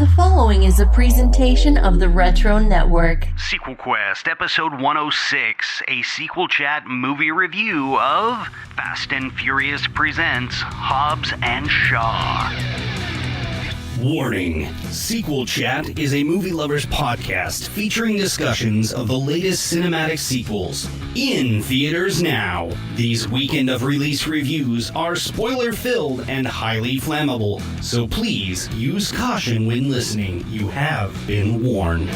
The following is a presentation of the Retro Network. SequelQuest, episode 106, a SequelChat movie review of Fast and Furious presents Hobbs and Shaw. Warning, SequelChat is a movie lovers podcast featuring discussions of the latest cinematic sequels. In theaters now. These weekend of release reviews are spoiler-filled and highly flammable, so please use caution when listening. You have been warned.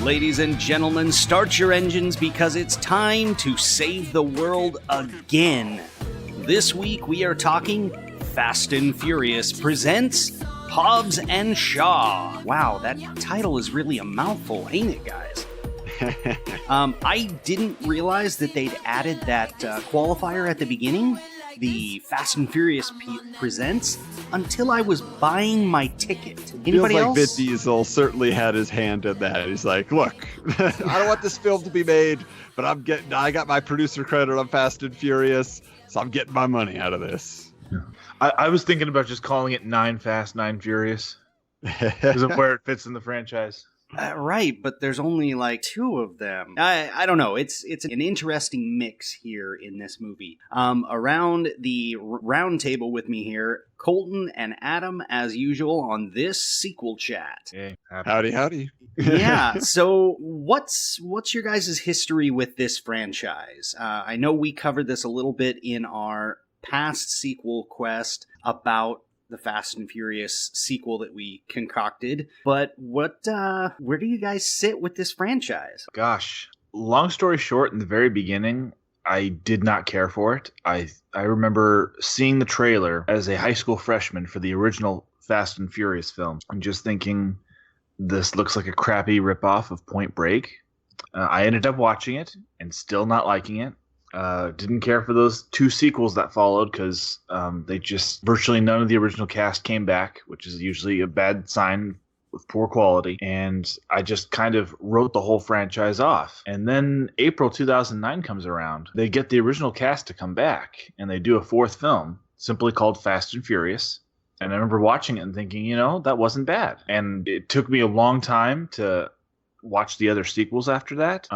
Ladies and gentlemen, start your engines because it's time to save the world again. This week we are talking Fast and Furious presents Hobbs and Shaw. Wow, that title is really a mouthful, ain't it, guys? I didn't realize that they'd added that qualifier at the beginning, the Fast and Furious presents, until I was buying my ticket. Anybody else? Feels like Vin Diesel certainly had his hand in that. He's like, look, I don't want this film to be made, but I got my producer credit on Fast and Furious, so I'm getting my money out of this. Yeah. I was thinking about just calling it 9 Fast, 9 Furious because of where it fits in the franchise. Right, but there's only like 2 of them. I don't know. It's an interesting mix here in this movie. Around the round table with me here, Colton and Adam, as usual, on this sequel chat. Hey, howdy. Yeah. So, what's your guys' history with this franchise? I know we covered this a little bit in our past SequelQuest about the Fast and Furious sequel that we concocted, but where do you guys sit with this franchise? Gosh, long story short, in the very beginning, I did not care for it. I remember seeing the trailer as a high school freshman for the original Fast and Furious film and just thinking, this looks like a crappy ripoff of Point Break. I ended up watching it and still not liking it. Didn't care for those 2 sequels that followed because they just virtually none of the original cast came back, which is usually a bad sign with poor quality. And I just kind of wrote the whole franchise off. And then April 2009 comes around. They get the original cast to come back and they do a 4th film simply called Fast and Furious. And I remember watching it and thinking, that wasn't bad. And it took me a long time to watch the other sequels after that.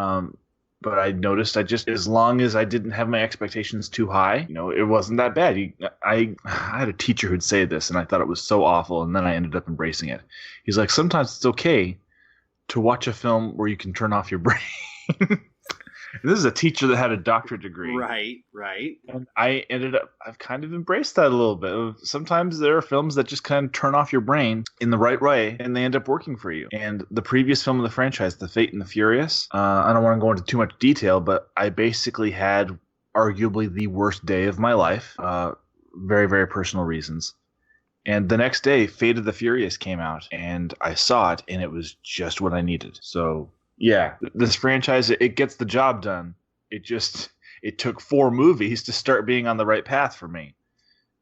But I noticed as long as I didn't have my expectations too high, it wasn't that bad. I had a teacher who'd say this, and I thought it was so awful, and then I ended up embracing it. He's like, sometimes it's okay to watch a film where you can turn off your brain. This is a teacher that had a doctorate degree. Right. And I've kind of embraced that a little bit. Sometimes there are films that just kind of turn off your brain in the right way, and they end up working for you. And the previous film of the franchise, The Fate and the Furious, I don't want to go into too much detail, but I basically had arguably the worst day of my life. Very, very personal reasons. And the next day, Fate of the Furious came out, and I saw it, and it was just what I needed. So yeah, this franchise, it gets the job done. It took 4 movies to start being on the right path for me.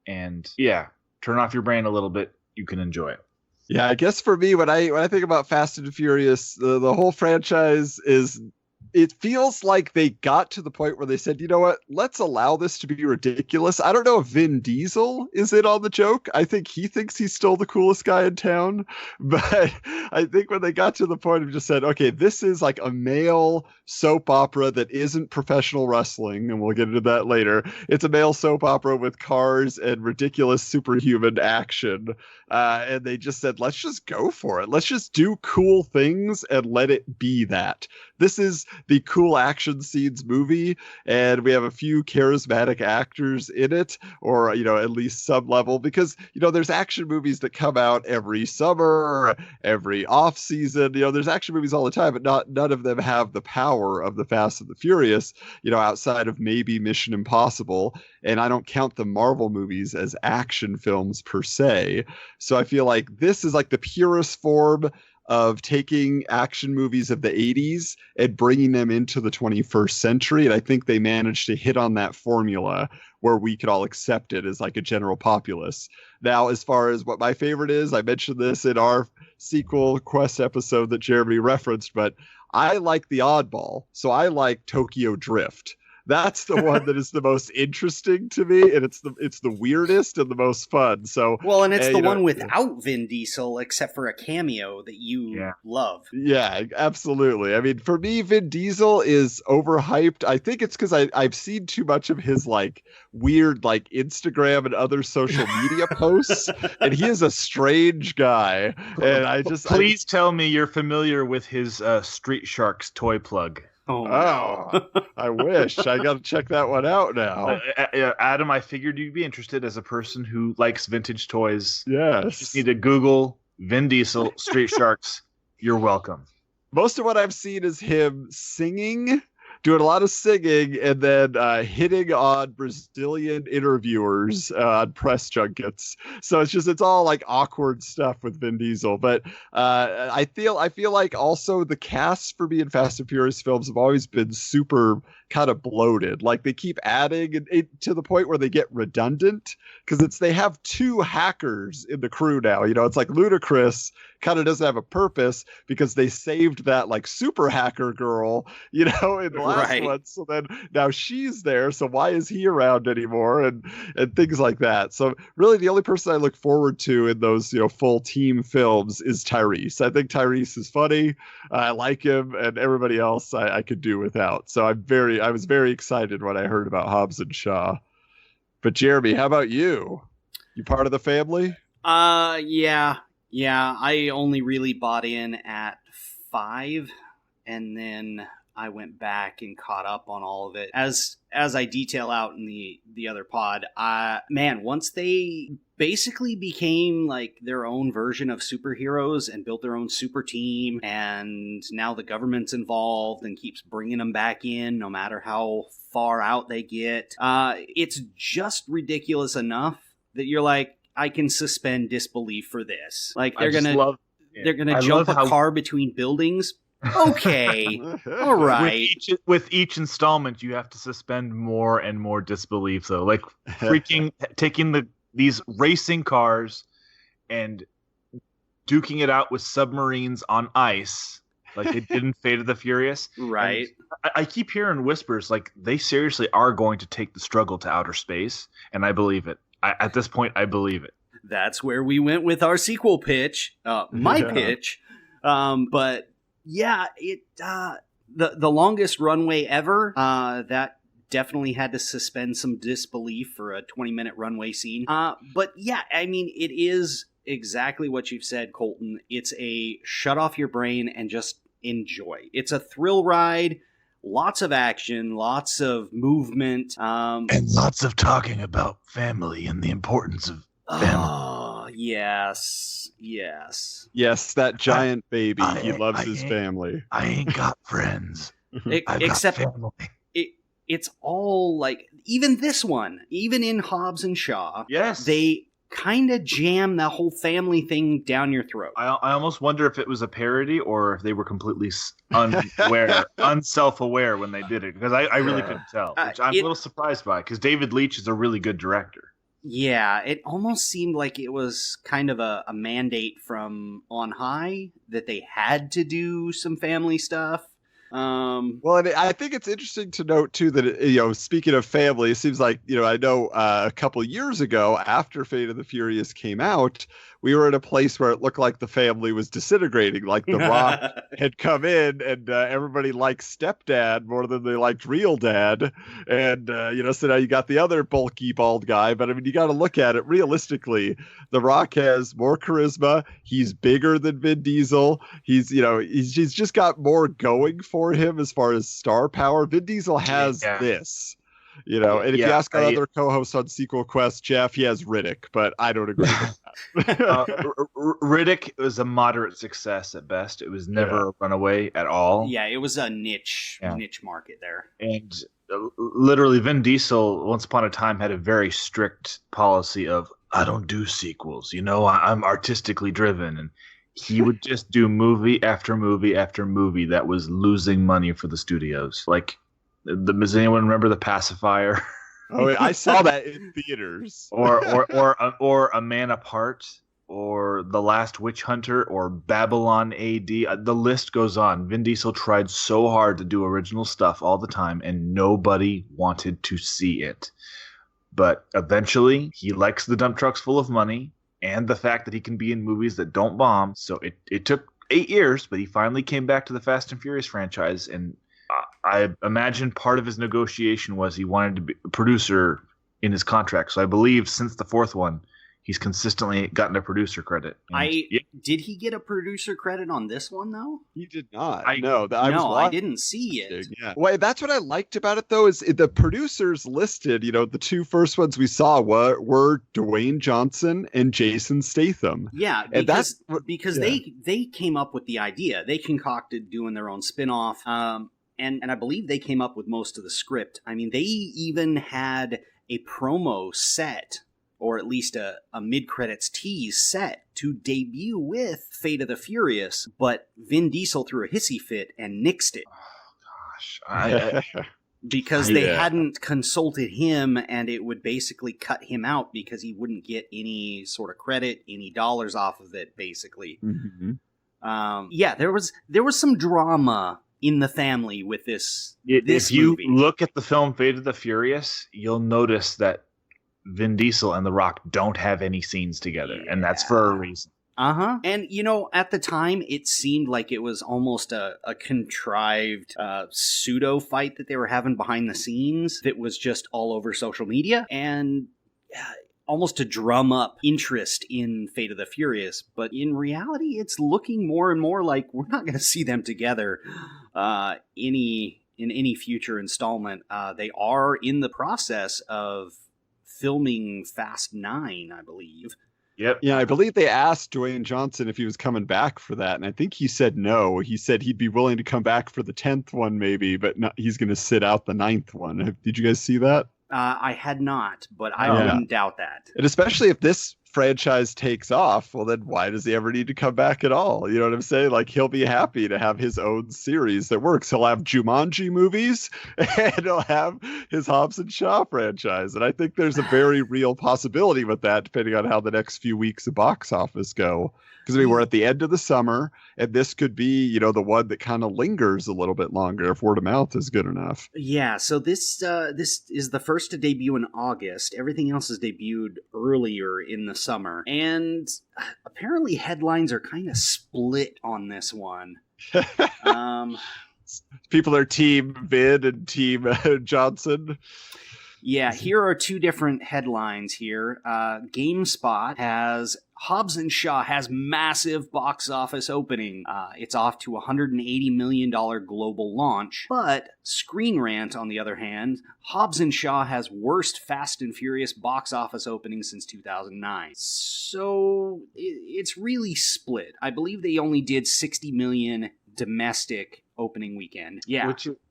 And yeah, turn off your brain a little bit. You can enjoy it. Yeah, I guess for me, when I think about Fast and Furious, the whole franchise it feels like they got to the point where they said, you know what, let's allow this to be ridiculous. I don't know if Vin Diesel is in on the joke. I think he thinks he's still the coolest guy in town. But I think when they got to the point of just said, okay, this is like a male soap opera that isn't professional wrestling, and we'll get into that later. It's a male soap opera with cars and ridiculous superhuman action. And they just said, let's just go for it. Let's just do cool things and let it be that. This is the cool action scenes movie, and we have a few charismatic actors in it, or, at least some level, because, there's action movies that come out every summer, every off season, there's action movies all the time, but none of them have the power of the Fast and the Furious, outside of maybe Mission Impossible. And I don't count the Marvel movies as action films per se. So I feel like this is like the purest form of taking action movies of the 80s and bringing them into the 21st century. And I think they managed to hit on that formula where we could all accept it as like a general populace. Now, as far as what my favorite is, I mentioned this in our SequelQuest episode that Jeremy referenced, but I like the oddball. So I like Tokyo Drift. That's the one that is the most interesting to me, and it's the weirdest and the most fun. So well, and it's the one without Vin Diesel, except for a cameo that you love. Yeah, absolutely. I mean, for me, Vin Diesel is overhyped. I think it's because I've seen too much of his like weird like Instagram and other social media posts, and he is a strange guy. And please tell me you're familiar with his Street Sharks toy plug. Oh, no. I wish. I got to check that one out now. Adam, I figured you'd be interested as a person who likes vintage toys. Yes. You just need to Google Vin Diesel Street Sharks. You're welcome. Most of what I've seen is him singing, doing a lot of singing, and then hitting on Brazilian interviewers on press junkets. So it's all like awkward stuff with Vin Diesel. But I feel like also the casts for me in Fast and Furious films have always been super kind of bloated. Like they keep adding it to the point where they get redundant because they have 2 hackers in the crew now. You know, it's like Ludacris kind of doesn't have a purpose because they saved that like super hacker girl, you know, in the last one. So then now she's there. So why is he around anymore? And things like that. So really the only person I look forward to in those, you know, full team films is Tyrese. I think Tyrese is funny. I like him, and everybody else I could do without. So I was very excited when I heard about Hobbs and Shaw. But Jeremy, how about you? You part of the family? Yeah. I only really bought in at 5, and then I went back and caught up on all of it. As I detail out in the other pod, once they basically became like their own version of superheroes and built their own super team, and now the government's involved and keeps bringing them back in no matter how far out they get. It's just ridiculous enough that you're like, I can suspend disbelief for this. Like they're gonna jump a car between buildings. Okay, all right. With each installment, you have to suspend more and more disbelief, though. Like freaking taking these racing cars and duking it out with submarines on ice, like they did in Fate of the Furious. Right. I keep hearing whispers like they seriously are going to take the struggle to outer space, and I believe it. At this point, I believe it. That's where we went with our sequel pitch, pitch. But yeah, the longest runway ever. That definitely had to suspend some disbelief for a 20-minute runway scene. But yeah, I mean, it is exactly what you've said, Colton. It's a shut off your brain and just enjoy. It's a thrill ride. Lots of action, lots of movement. And lots of talking about family and the importance of family. Oh, yes. Yes, that giant baby. He loves his family. I ain't got friends. Except family. It's all like, even this one, even in Hobbs and Shaw, yes, they kind of jam the whole family thing down your throat. I almost wonder if it was a parody or if they were completely unself-aware when they did it, because I really couldn't tell, which I'm a little surprised by, because David Leitch is a really good director. Yeah, it almost seemed like it was kind of a mandate from on high that they had to do some family stuff. Well, and I think it's interesting to note too that, you know, speaking of family, it seems like, you know, I know a couple years ago after Fate of the Furious came out, we were in a place where it looked like the family was disintegrating. Like The Rock had come in, and everybody liked stepdad more than they liked real dad. And, you know, so now you got the other bulky bald guy. But I mean, you got to look at it realistically. The Rock has more charisma. He's bigger than Vin Diesel. He's just got more going for him as far as star power. Vin Diesel has this. You know, and if you ask our other co-host on SequelQuest, Jeff, he has Riddick, but I don't agree with that. Riddick was a moderate success at best. It was never a runaway at all. Yeah, it was a niche market there. And literally, Vin Diesel, once upon a time, had a very strict policy of, I don't do sequels. You know, I'm artistically driven. And he would just do movie after movie after movie that was losing money for the studios. Like, does anyone remember The Pacifier? Oh, I saw that in theaters. or A Man Apart. or The Last Witch Hunter or Babylon AD. The list goes on. Vin Diesel tried so hard to do original stuff all the time, and nobody wanted to see it. But eventually, he likes the dump trucks full of money and the fact that he can be in movies that don't bomb. So it took 8 years, but he finally came back to the Fast and Furious franchise. And I imagine part of his negotiation was he wanted to be a producer in his contract. So I believe since the fourth one, he's consistently gotten a producer credit. And Did he get a producer credit on this one, though? He did not. I didn't see it. Yeah. Well, that's what I liked about it, though, is the producers listed, the two first ones we saw were Dwayne Johnson and Jason Statham. Yeah, because they came up with the idea. They concocted doing their own spin-off, and I believe they came up with most of the script. I mean, they even had a promo set, or at least a mid-credits tease set to debut with Fate of the Furious, but Vin Diesel threw a hissy fit and nixed it. Oh, gosh. Because they hadn't consulted him, and it would basically cut him out because he wouldn't get any sort of credit, any dollars off of it, basically. Mm-hmm. There was some drama in the family with this If you movie. look at the film Fate of the Furious, you'll notice that Vin Diesel and The Rock don't have any scenes together, and that's for a reason. And, at the time, it seemed like it was almost a contrived pseudo fight that they were having behind the scenes that was just all over social media, and almost to drum up interest in Fate of the Furious. But in reality, it's looking more and more like we're not going to see them together in any future installment. They are in the process of filming Fast 9, I believe. Yep. Yeah, I believe they asked Dwayne Johnson if he was coming back for that, and I think he said no. He said he'd be willing to come back for the 10th one maybe, but he's going to sit out the 9th one. Did you guys see that? I had not, but I wouldn't doubt that. And especially if this franchise takes off, well, then why does he ever need to come back at all? You know what I'm saying? Like, he'll be happy to have his own series that works. He'll have Jumanji movies, and he'll have his Hobbs and Shaw franchise. And I think there's a very real possibility with that, depending on how the next few weeks of box office go. Because, we're at the end of the summer, and this could be, the one that kind of lingers a little bit longer if word of mouth is good enough. Yeah, so this is the first to debut in August. Everything else is debuted earlier in the summer. And apparently headlines are kind of split on this one. People are team Vin and team Johnson. Yeah, here are two different headlines here. GameSpot has Hobbs and Shaw has massive box office opening. It's off to a $180 million global launch. But Screen Rant, on the other hand, Hobbs and Shaw has worst Fast and Furious box office opening since 2009. So it's really split. I believe they only did $60 million domestic opening weekend. Yeah.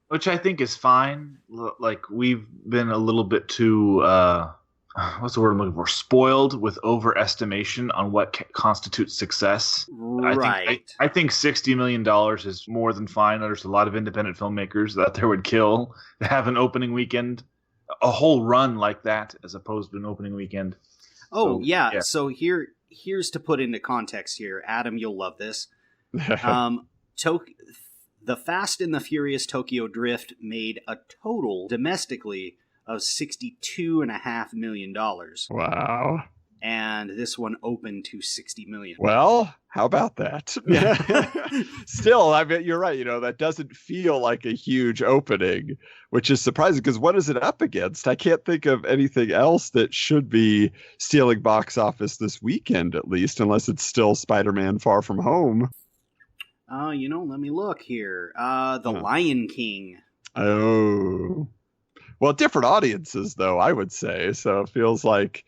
Which I think is fine. Like, we've been a little bit too, what's the word I'm looking for? Spoiled with overestimation on what constitutes success. Right. I think $60 million is more than fine. There's a lot of independent filmmakers that there would kill to have an opening weekend, a whole run like that, as opposed to an opening weekend. Oh, so, yeah. So here's to put into context here. Adam, you'll love this. The Fast and the Furious Tokyo Drift made a total domestically of $62.5 million. Wow. And this one opened to $60 million. Well, how about that? Still, I mean, you're right. That doesn't feel like a huge opening, which is surprising because what is it up against? I can't think of anything else that should be stealing box office this weekend, at least, unless it's still Spider-Man Far From Home. Let me look here. The Lion King. Oh. Well, different audiences, though, I would say. So it feels like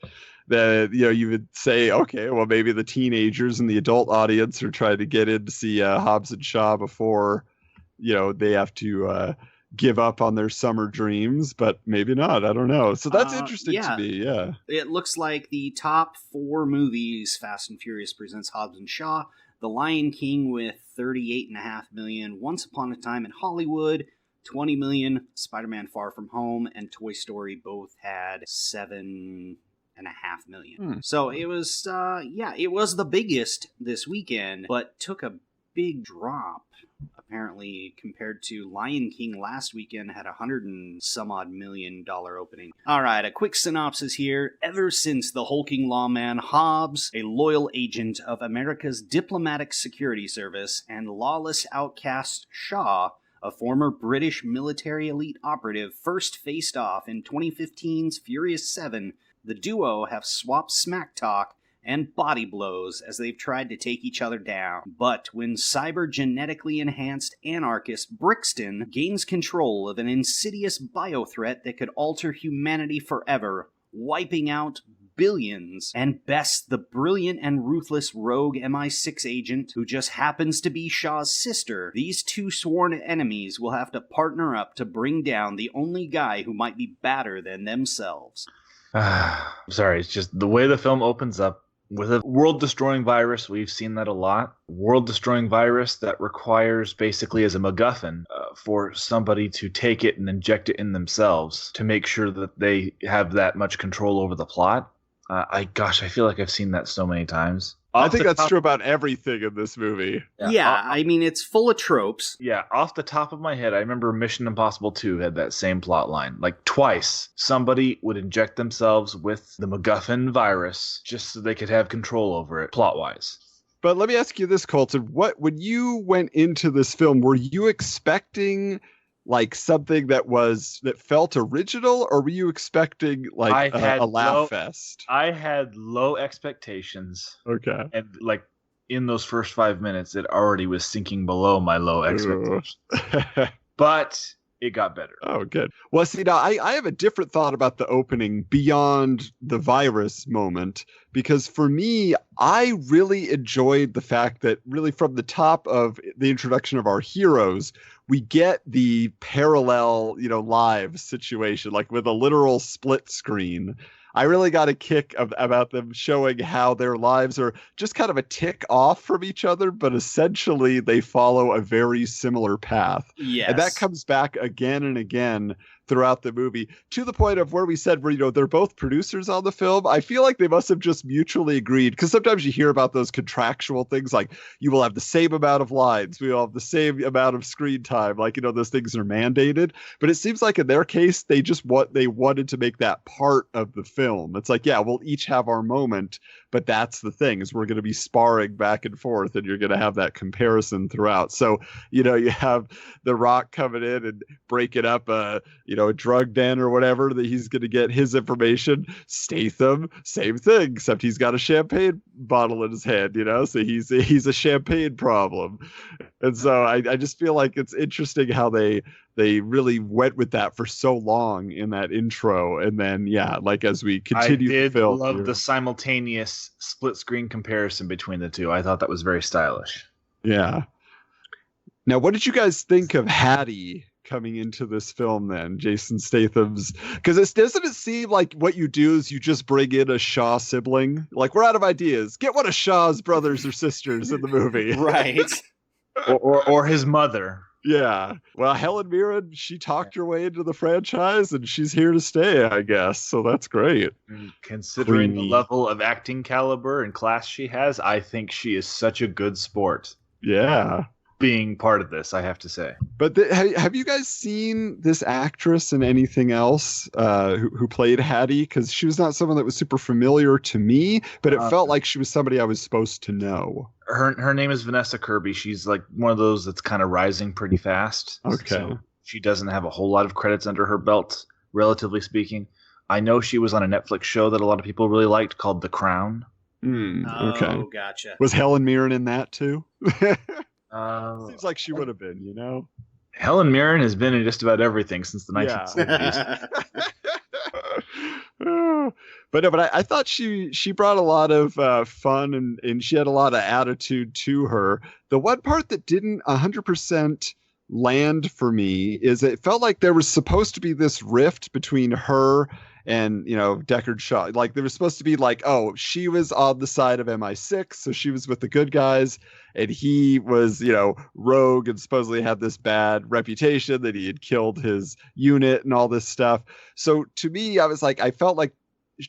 that, you would say, okay, well, maybe the teenagers and the adult audience are trying to get in to see Hobbs and Shaw before, they have to give up on their summer dreams, but maybe not. I don't know. So that's interesting to me, yeah. It looks like the top 4 movies Fast and Furious presents Hobbs and Shaw. The Lion King with $38.5 million, Once Upon a Time in Hollywood, $20 million, Spider-Man Far From Home, and Toy Story both had $7 million. So it was, it was the biggest this weekend, but took a big drop. Apparently, compared to Lion King last weekend, had $100 and some odd million opening. All right, a quick synopsis here. Ever since the hulking lawman Hobbs, a loyal agent of America's diplomatic security service, and lawless outcast Shaw, a former British military elite operative, first faced off in 2015's Furious 7, the duo have swapped smack talk and body blows as they've tried to take each other down. But when cyber-genetically enhanced anarchist Brixton gains control of an insidious biothreat that could alter humanity forever, wiping out billions, and best, the brilliant and ruthless rogue MI6 agent who just happens to be Shaw's sister, these two sworn enemies will have to partner up to bring down the only guy who might be badder than themselves. I'm sorry, it's just the way the film opens up with a world-destroying virus. We've seen that a lot. World-destroying virus that requires basically as a MacGuffin for somebody to take it and inject it in themselves to make sure that they have that much control over the plot. I feel like I've seen that so many times. I think that's true about everything in this movie. I mean, it's full of tropes. Yeah, off the top of my head, I remember Mission Impossible 2 had that same plot line. Like twice, somebody would inject themselves with the MacGuffin virus just so they could have control over it, plot-wise. But let me ask you this, Colton. When you went into this film, were you expecting like something that felt original, or were you expecting like a laugh fest? I had low expectations. Okay. And like in those first 5 minutes, it already was sinking below my low expectations. But it got better. Oh, good. Well, see, now I have a different thought about the opening beyond the virus moment, because for me, I really enjoyed the fact that really from the top of the introduction of our heroes, we get the parallel, live situation, like with a literal split screen. I really got a kick about them showing how their lives are just kind of a tick off from each other, but essentially they follow a very similar path. Yes. And that comes back again and again throughout the movie, to the point of where we said they're both producers on the film. I feel like they must have just mutually agreed, because sometimes you hear about those contractual things like you will have the same amount of lines, we will have the same amount of screen time, like those things are mandated. But it seems like in their case they wanted to make that part of the film. It's like, yeah, we'll each have our moment, but that's the thing, is we're going to be sparring back and forth, and you're going to have that comparison throughout. So you have The Rock coming in and breaking up a drug den or whatever, that he's going to get his information. Statham, same thing, except he's got a champagne bottle in his hand, so he's a champagne problem. And so I just feel like it's interesting how they really went with that for so long in that intro. And then, like as we continue the film. I love the simultaneous split screen comparison between the two. I thought that was very stylish. Yeah. Now, what did you guys think of Hattie coming into this film then, Jason Statham's? Because doesn't it seem like what you do is you just bring in a Shaw sibling? Like, we're out of ideas. Get one of Shaw's brothers or sisters in the movie. Right. or his mother. Yeah. Well, Helen Mirren, she talked her way into the franchise, and she's here to stay, I guess. So that's great. And considering the level of acting caliber and class she has, I think she is such a good sport. Yeah. Being part of this, I have to say. But have you guys seen this actress in anything else who played Hattie? Because she was not someone that was super familiar to me, but it felt like she was somebody I was supposed to know. Her name is Vanessa Kirby. She's like one of those that's kind of rising pretty fast. Okay. So she doesn't have a whole lot of credits under her belt, relatively speaking. I know she was on a Netflix show that a lot of people really liked called The Crown. Okay. Oh, gotcha. Was Helen Mirren in that too? Seems like she would have been, Helen Mirren has been in just about everything since the 1970s. But I thought she brought a lot of fun and she had a lot of attitude to her. The one part that didn't 100% land for me is it felt like there was supposed to be this rift between her and Deckard Shaw. Like there was supposed to be like, oh, she was on the side of MI6, so she was with the good guys, and he was rogue and supposedly had this bad reputation that he had killed his unit and all this stuff. So to me, I was like, I felt like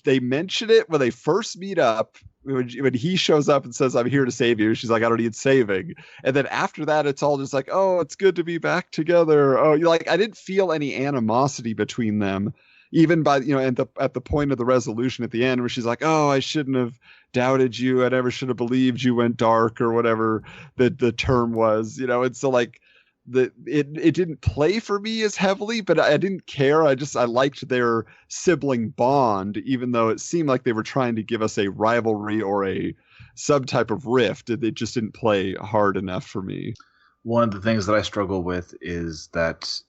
they mention it when they first meet up. When he shows up and says, "I'm here to save you," she's like, "I don't need saving." And then after that, it's all just like, "Oh, it's good to be back together." Oh, you're like, I didn't feel any animosity between them, even by at the point of the resolution at the end where she's like, "Oh, I shouldn't have doubted you. I never should have believed you went dark," or whatever the term was, And so like it didn't play for me as heavily, but I didn't care. I liked their sibling bond, even though it seemed like they were trying to give us a rivalry or a subtype of rift. It just didn't play hard enough for me. One of the things that I struggle with is that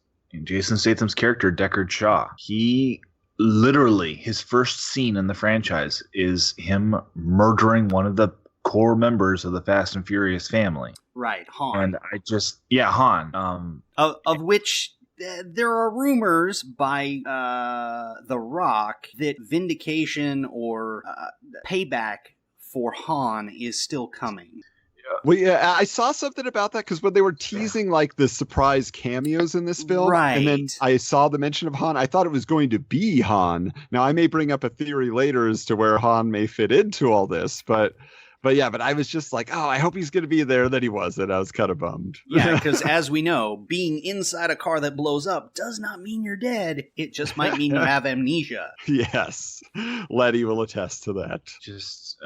Jason Statham's character, Deckard Shaw, he literally, his first scene in the franchise is him murdering one of the core members of the Fast and Furious family. Right, Han. And Han. Of which there are rumors by The Rock that vindication or payback for Han is still coming. Well, yeah, I saw something about that because when they were teasing like the surprise cameos in this film, right, and then I saw the mention of Han, I thought it was going to be Han. Now, I may bring up a theory later as to where Han may fit into all this, but I was just like, oh, I hope he's going to be there. That he wasn't. I was kind of bummed. Yeah, because as we know, being inside a car that blows up does not mean you're dead. It just might mean you have amnesia. Yes, Letty will attest to that. Just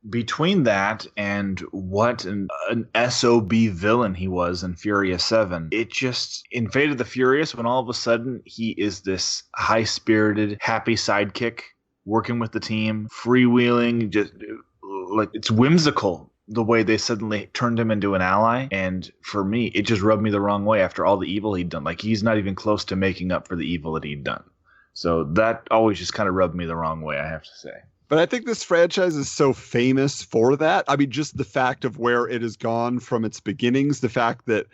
between that and what an SOB villain he was in Furious 7, it just, in Fate of the Furious, when all of a sudden he is this high-spirited, happy sidekick working with the team, freewheeling, just like it's whimsical the way they suddenly turned him into an ally. And for me, it just rubbed me the wrong way after all the evil he'd done. Like, he's not even close to making up for the evil that he'd done. So that always just kind of rubbed me the wrong way, I have to say. But I think this franchise is so famous for that. I mean, just the fact of where it has gone from its beginnings, the fact that,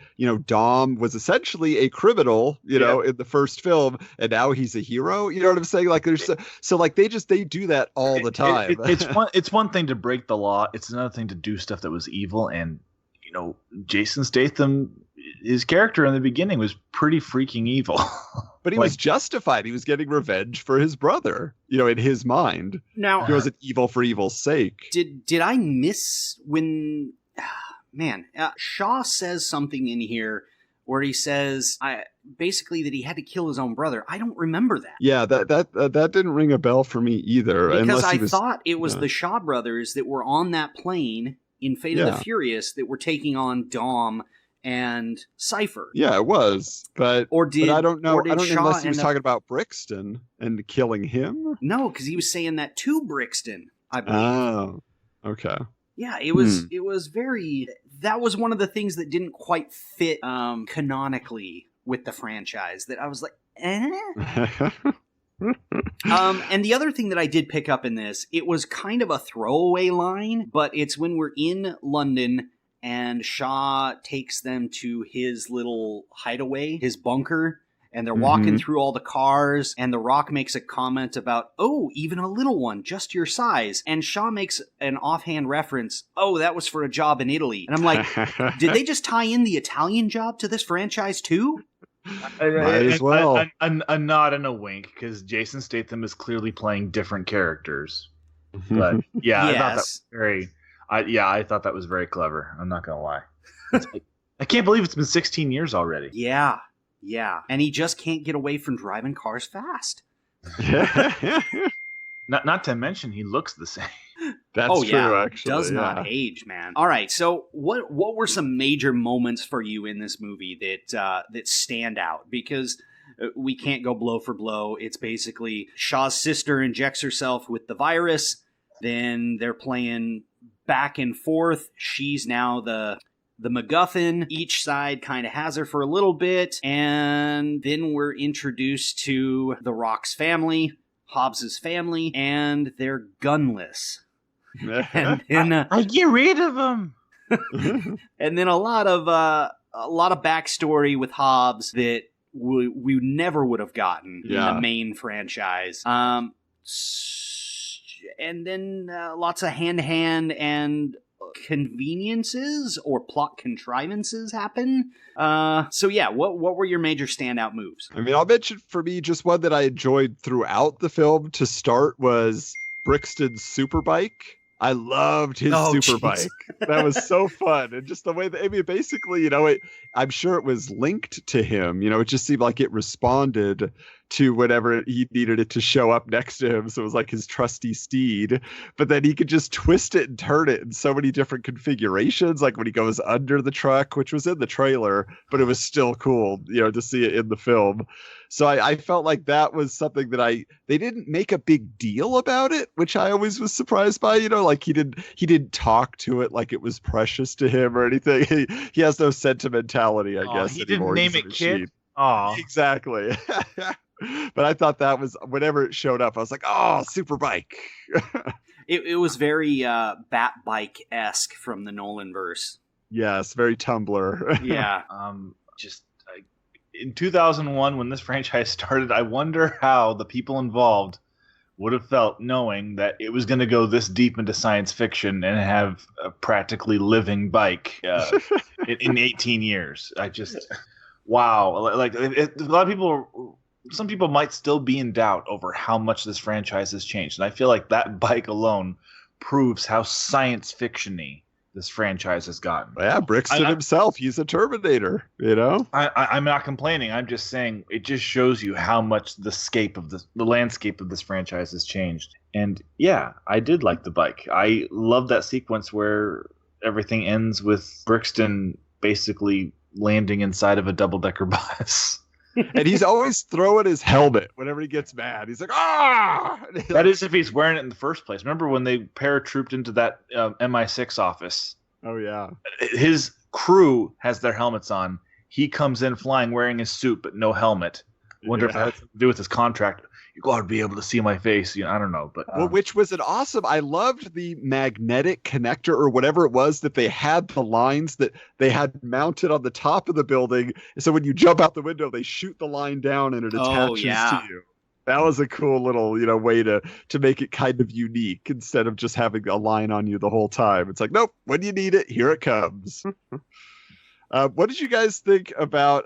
Dom was essentially a criminal, in the first film, and now he's a hero. You know what I'm saying? Like, there's so like they do that all the time. It's one thing to break the law. It's another thing to do stuff that was evil. And, Jason Statham, his character in the beginning was pretty freaking evil. But he was justified. He was getting revenge for his brother, in his mind. Now, he wasn't evil for evil's sake. Did I miss when... Shaw says something in here where he says basically that he had to kill his own brother. I don't remember that. Yeah, that didn't ring a bell for me either. Because I thought it was the Shaw brothers that were on that plane in Fate of the Furious that were taking on Dom and Cypher. Yeah, it was. But I don't know. I don't know unless he was talking about Brixton and killing him. No, because he was saying that to Brixton, I believe. Oh, okay. Yeah, it was very... That was one of the things that didn't quite fit canonically with the franchise. That I was like, eh? And the other thing that I did pick up in this, it was kind of a throwaway line, but it's when we're in London and Shaw takes them to his little hideaway, his bunker, and they're walking through all the cars, and The Rock makes a comment about, oh, even a little one, just your size. And Shaw makes an offhand reference, oh, that was for a job in Italy. And I'm like, did they just tie in the Italian job to this franchise too? Might as well. A nod and a wink, because Jason Statham is clearly playing different characters. But yeah, yes. I thought that was very... I thought that was very clever. I'm not going to lie. I can't believe it's been 16 years already. Yeah. And he just can't get away from driving cars fast. Not to mention, he looks the same. That's true, actually. Does not age, man. All right, so what were some major moments for you in this movie that stand out? Because we can't go blow for blow. It's basically Shaw's sister injects herself with the virus. Then they're playing back and forth. She's now the MacGuffin. Each side kind of has her for a little bit. And then we're introduced to The Rock's family, Hobbs's family, and they're gunless. And then I get rid of them. And then a lot of backstory with Hobbs that we never would have gotten in the main franchise. And then lots of hand-to-hand and conveniences or plot contrivances happen. So yeah, what were your major standout moves? I mean, I'll mention for me just one that I enjoyed throughout the film to start was Brixton's superbike. I loved his superbike. That was so fun. And just the way that, I mean, basically, I'm sure it was linked to him. It just seemed like it responded to whatever he needed it to show up next to him. So it was like his trusty steed. But then he could just twist it and turn it in so many different configurations, like when he goes under the truck, which was in the trailer, but it was still cool, to see it in the film. So I felt like that was something that they didn't make a big deal about it, which I always was surprised by, like he didn't talk to it like it was precious to him or anything. He has no sentimentality, I guess. He anymore. didn't name it Kid. Oh, exactly. But I thought that was, whenever it showed up, I was like, oh, super bike. It was very Bat-Bike-esque from the Nolan verse. Yes, very Tumblr. Yeah. In 2001, when this franchise started, I wonder how the people involved would have felt knowing that it was going to go this deep into science fiction and have a practically living bike in 18 years. Wow. Like a lot of people, some people might still be in doubt over how much this franchise has changed. And I feel like that bike alone proves how science fiction-y this franchise has gotten. Yeah, Brixton himself, he's a Terminator, I'm not complaining. I'm just saying it just shows you how much the landscape of this franchise has changed. And yeah, I did like the bike. I love that sequence where everything ends with Brixton basically landing inside of a double-decker bus. And he's always throwing his helmet whenever he gets mad. He's like, ah! That is if he's wearing it in the first place. Remember when they paratrooped into that MI6 office? Oh, yeah. His crew has their helmets on. He comes in flying wearing his suit but no helmet. Wonder if that has to do with his contract. You got to be able to see my face. I don't know. But which was an awesome. I loved the magnetic connector or whatever it was that they had the lines that they had mounted on the top of the building. So when you jump out the window, they shoot the line down and it attaches to you. That was a cool little, way to make it kind of unique instead of just having a line on you the whole time. It's like, nope, when you need it, here it comes. What did you guys think about,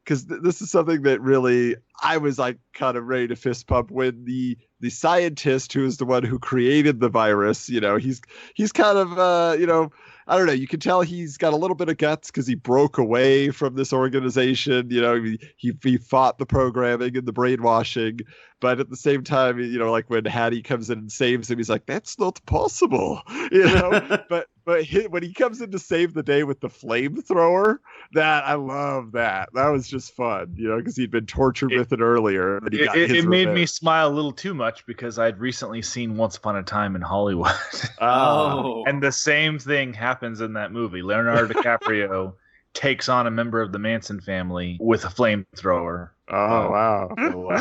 because this is something that really, I was like kind of ready to fist pump when the scientist who is the one who created the virus, he's kind of, I don't know, you can tell he's got a little bit of guts because he broke away from this organization. He fought the programming and the brainwashing, but at the same time, like when Hattie comes in and saves him, he's like, that's not possible, but when he comes in to save the day with the flamethrower, I love that. That was just fun, because he'd been tortured with it earlier. And it made me smile a little too much because I'd recently seen Once Upon a Time in Hollywood. Oh. And the same thing happens in that movie. Leonardo DiCaprio takes on a member of the Manson family with a flamethrower. Oh, wow. So,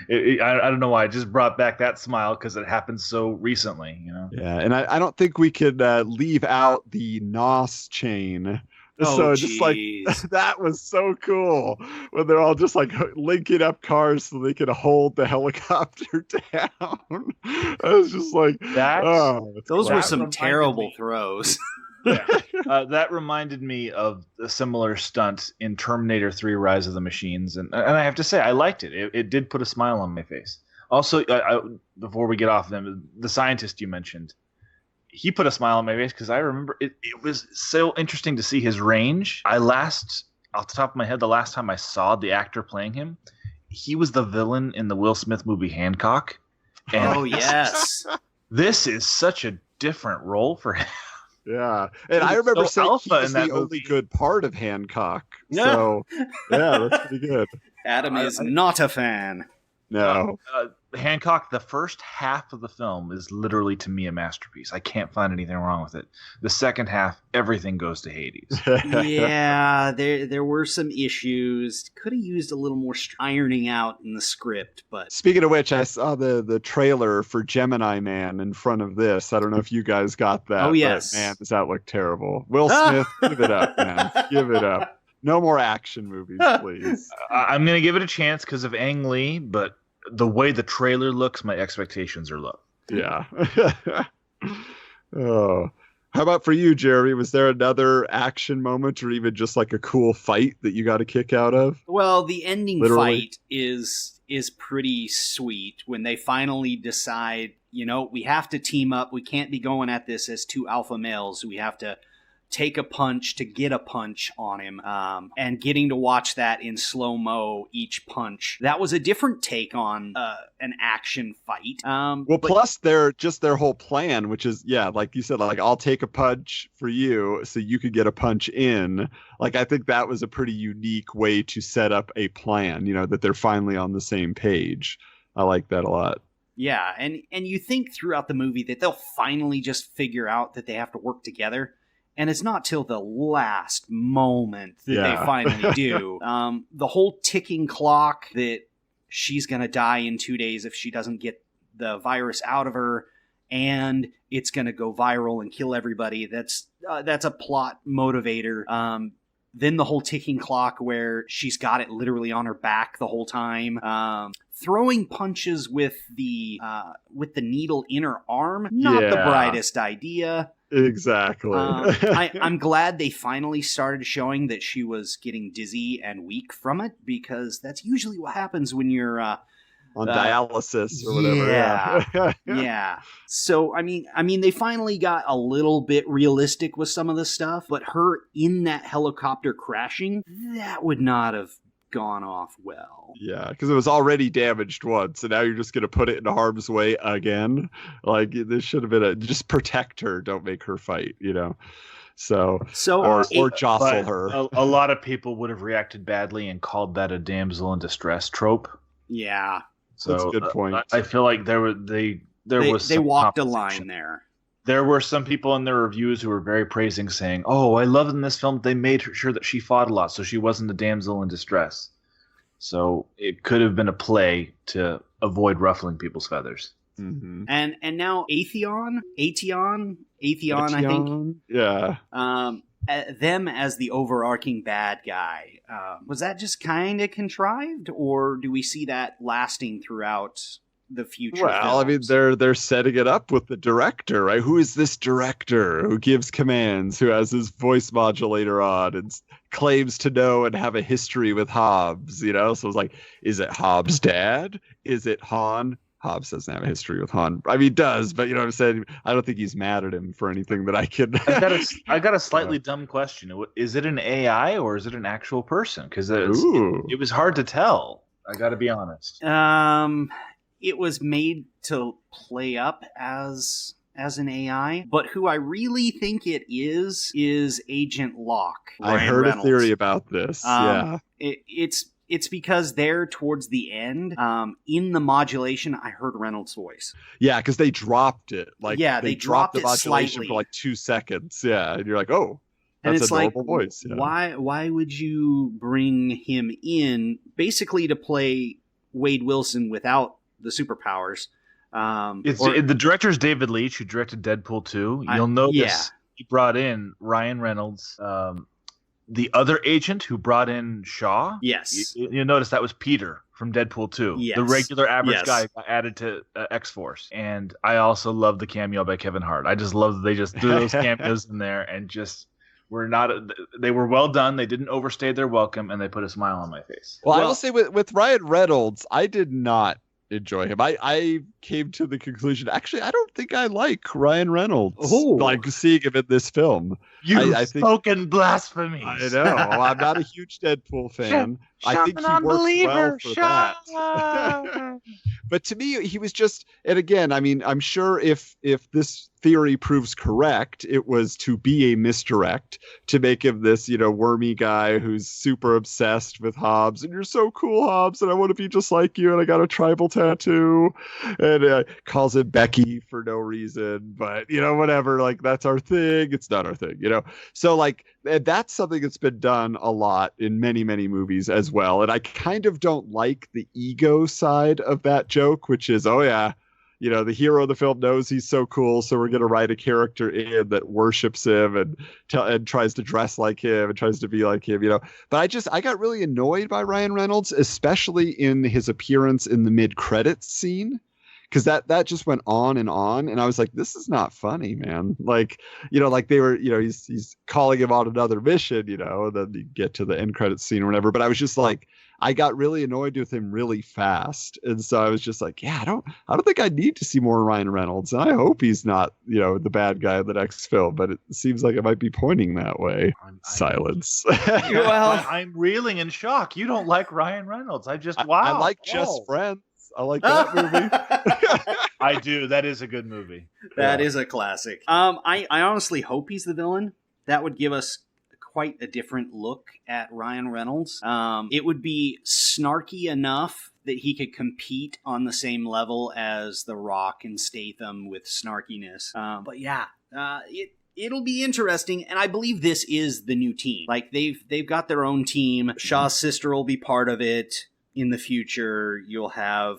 I don't know why. I just brought back that smile because it happened so recently, Yeah, and I don't think we could leave out the NOS chain. Oh, so just like that was so cool when they're all just like linking up cars so they could hold the helicopter down. I was just like, those were some terrible throws. Yeah. That reminded me of a similar stunt in Terminator 3 Rise of the Machines. And I have to say, I liked it. It did put a smile on my face. Also, before we get off them, the scientist you mentioned, he put a smile on my face because I remember it was so interesting to see his range. Off the top of my head, the last time I saw the actor playing him, he was the villain in the Will Smith movie Hancock. And yes. This is such a different role for him. Yeah, and I remember saying he was the only good part of Hancock. Yeah. So, yeah, that's pretty good. Adam is not a fan. No. Hancock, the first half of the film is literally, to me, a masterpiece. I can't find anything wrong with it. The second half, everything goes to Hades. Yeah, there were some issues. Could have used a little more ironing out in the script, but... Speaking of which, I saw the trailer for Gemini Man in front of this. I don't know if you guys got that. Oh, yes. But, man, does that look terrible. Will Smith, give it up, man. Give it up. No more action movies, please. I'm going to give it a chance because of Ang Lee, but the way the trailer looks, my expectations are low. Yeah. Oh. How about for you, Jeremy? Was there another action moment or even just like a cool fight that you got a kick out of? Well, the ending Literally. fight is pretty sweet when they finally decide, we have to team up. We can't be going at this as two alpha males. We have to take a punch to get a punch on him, and getting to watch that in slow-mo, each punch. That was a different take on an action fight. Plus their whole plan, which is, like you said, like, I'll take a punch for you so you could get a punch in. Like, I think that was a pretty unique way to set up a plan, that they're finally on the same page. I like that a lot. Yeah, and you think throughout the movie that they'll finally just figure out that they have to work together. And it's not till the last moment that they finally do. The whole ticking clock that she's going to die in 2 days if she doesn't get the virus out of her, and it's going to go viral and kill everybody. That's a plot motivator. Then the whole ticking clock where she's got it literally on her back the whole time. Throwing punches with the needle in her arm, not the brightest idea. Exactly. I'm glad they finally started showing that she was getting dizzy and weak from it, because that's usually what happens when you're on dialysis or whatever. Yeah. So I mean, they finally got a little bit realistic with some of the stuff, but her in that helicopter crashing, that would not have gone off well. Yeah, because it was already damaged once, and now you're just going to put it in harm's way again. Like, this should have been just protect her, don't make her fight, So or jostle her. A lot of people would have reacted badly and called that a damsel in distress trope. Yeah, so that's a good point. I feel like they walked a line there. There were some people in their reviews who were very praising, saying, "Oh, I love in this film they made sure that she fought a lot, so she wasn't a damsel in distress." So it could have been a play to avoid ruffling people's feathers. Mm-hmm. And now Atheon, I think. Yeah. Them as the overarching bad guy. Was that just kind of contrived, or do we see that lasting throughout the future? Well, films? I mean, they're setting it up with the director, right? Who is this director who gives commands, who has his voice modulator on and claims to know and have a history with Hobbs, So it's like, is it Hobbs' dad? Is it Han? Hobbs doesn't have a history with Han. I mean, he does, but you know what I'm saying? I don't think he's mad at him for anything that I can. I got a slightly dumb question. Is it an AI or is it an actual person? Because it was hard to tell. I got to be honest. It was made to play up as an AI, but who I really think it is Agent Locke. I heard a theory about this. It's because there towards the end, in the modulation, I heard Reynolds' voice. Yeah, because they dropped it. They dropped the modulation slightly for like 2 seconds. Yeah, and you're like, oh, that's a normal voice. Yeah. Why would you bring him in basically to play Wade Wilson without the superpowers? The director's David Leitch, who directed Deadpool 2. You'll notice he brought in Ryan Reynolds, the other agent who brought in Shaw. Yes. You'll notice that was Peter from Deadpool 2. Yes. The regular average guy got added to X-Force. And I also love the cameo by Kevin Hart. I just love that they just threw those cameos in there and just they were well done. They didn't overstay their welcome, and they put a smile on my face. Well, I will say with Ryan Reynolds, I did not enjoy him. I came to the conclusion, actually, I don't think I like Ryan Reynolds. Like seeing him in this film. You've spoken blasphemy. I know. Well, I'm not a huge Deadpool fan. I think he works well for that. But to me, he was just, and again, I mean, I'm sure if this theory proves correct, it was to be a misdirect to make him this, wormy guy who's super obsessed with Hobbs, and you're so cool, Hobbs, and I want to be just like you, and I got a tribal tattoo, and calls him Becky for no reason, but whatever, like that's our thing. It's not our thing, So like that's something that's been done a lot in many, many movies as well, and I kind of don't like the ego side of that joke, which is, the hero of the film knows he's so cool, so we're going to write a character in that worships him and tries to dress like him and tries to be like him, But I got really annoyed by Ryan Reynolds, especially in his appearance in the mid-credits scene, because that just went on, and I was like, this is not funny, man. Like, you know, like they were, you know, he's calling him on another mission, you know, and then you get to the end credits scene or whatever. But I was just like, I got really annoyed with him really fast, and so I was just like, yeah, I don't think I need to see more Ryan Reynolds, and I hope he's not, you know, the bad guy in the next film, but it seems like it might be pointing that way. Silence. Well, I'm reeling in shock. You don't like Ryan Reynolds. I like Just Friends. I like that movie. I do. That is a good movie. That is a classic. I honestly hope he's the villain. That would give us quite a different look at Ryan Reynolds. It would be snarky enough that he could compete on the same level as The Rock and Statham with snarkiness. But yeah, it'll be interesting, and I believe this is the new team. Like they've got their own team. Shaw's sister will be part of it in the future. You'll have